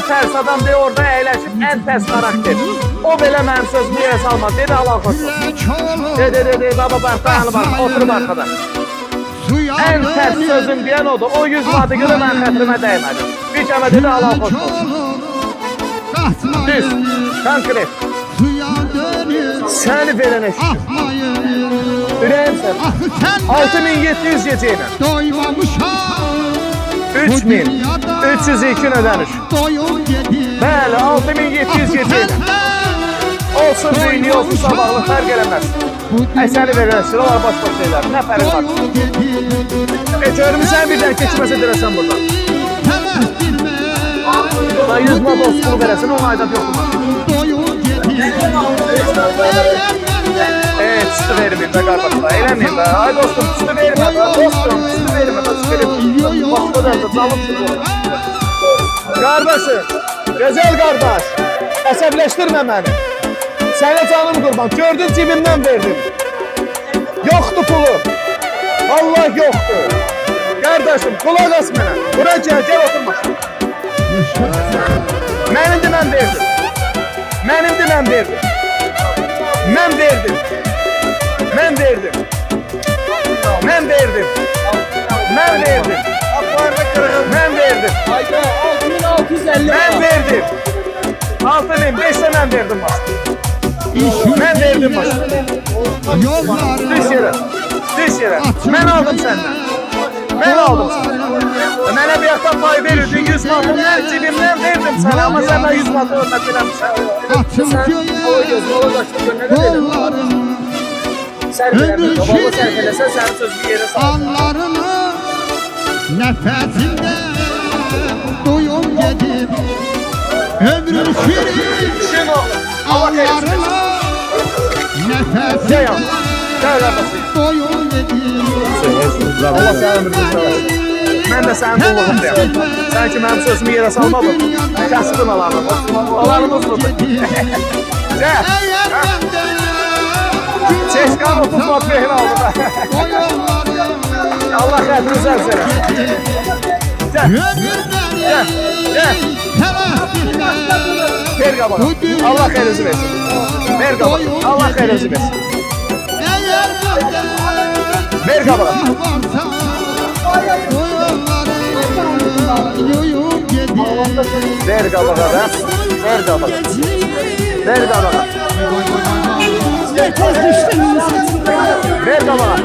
tərs adam de orada əyləşib, ən tərs karakter. O belə mənim sözümü yerə salmaz. Dedi Allah koşsun. De, baba bak, dayanı bak, oturub arkada. Ən tərs sözüm deyən odur. O 100 manatı görə mən xətrimə dəymədim. Bir kəmə dedi Allah koşsun. Düz, konkret. Səni verənə şükür. Ürəyim sən. 6700 gecəylə. 3302 ödəniş. Bəli, 6700 gecəylə. Olsun düyünü, olsun sabahlı, fərq eləməz. Səni verənə şükür, olar baş-baş şeylər. Nə fərq var? Görmüşsən birdən keçməsə dirəsən buradan. 100 manat olsun verəsin, 10 ayda yoxdur. Üstü vermeyeyim be kardeşler, eğlenmeyeyim be. Ay dostum, üstü verme be, dostum, üstü verme be, üstü verme. Başka da çalıp çıkıyor. Kardeşim, güzel kardeş, əsəbləşdirmə məni. Sənə canım qurban, gördün cibimdən verdim. Yoktu pulu, Allah yoktu. Kardeşim, kulak as mənə, bura gel oturma. Mənimdir, mən verdim. Mənimdir, mən verdim. Mən verdim. Mən verdim. Mən verdim. Mən verdim. Mən verdim. 6650. Mən verdim. 6000, 5 de mən verdim bak. Mən verdim bak. Düz yere. Düz yere. Mən aldım senden. Mən aldım senden. Mənə bir yaxdan pay verirdin, 100 manatı mən cibimdən verdim sana, ama senden 100 manatı örnek eləmişsən. Sen o gözü ola qaçdı, ne dedim? Sərf eləmir, baba sərf eləsən, sənin sözünü yerə sağ. Anlarını nefesinde duyum gedir. Ömrüm şirin Şun oğlum, Allah eylesin. anlarını Gel ya, nefesinde gel kardeşim. duyum gedir. Allah sənin ömrünü seversin. Mən də sənin qulluğundayım. Sən ki mənim sözümü yerə salmadın. Kəsbin alanım. Alanımız budur. Gel. Çeşkan 30 mat mehri aldı da. Allah xətrini sərf eləsin. Gel. Gel. Gel. Ver qabağa. Allah xeyrinizi versin. Ver qabağa. Allah xeyrinizi versin. Ver qabağa. Ver qabağa da. Ver qabağa. Ver qabağa. Ver qabağa.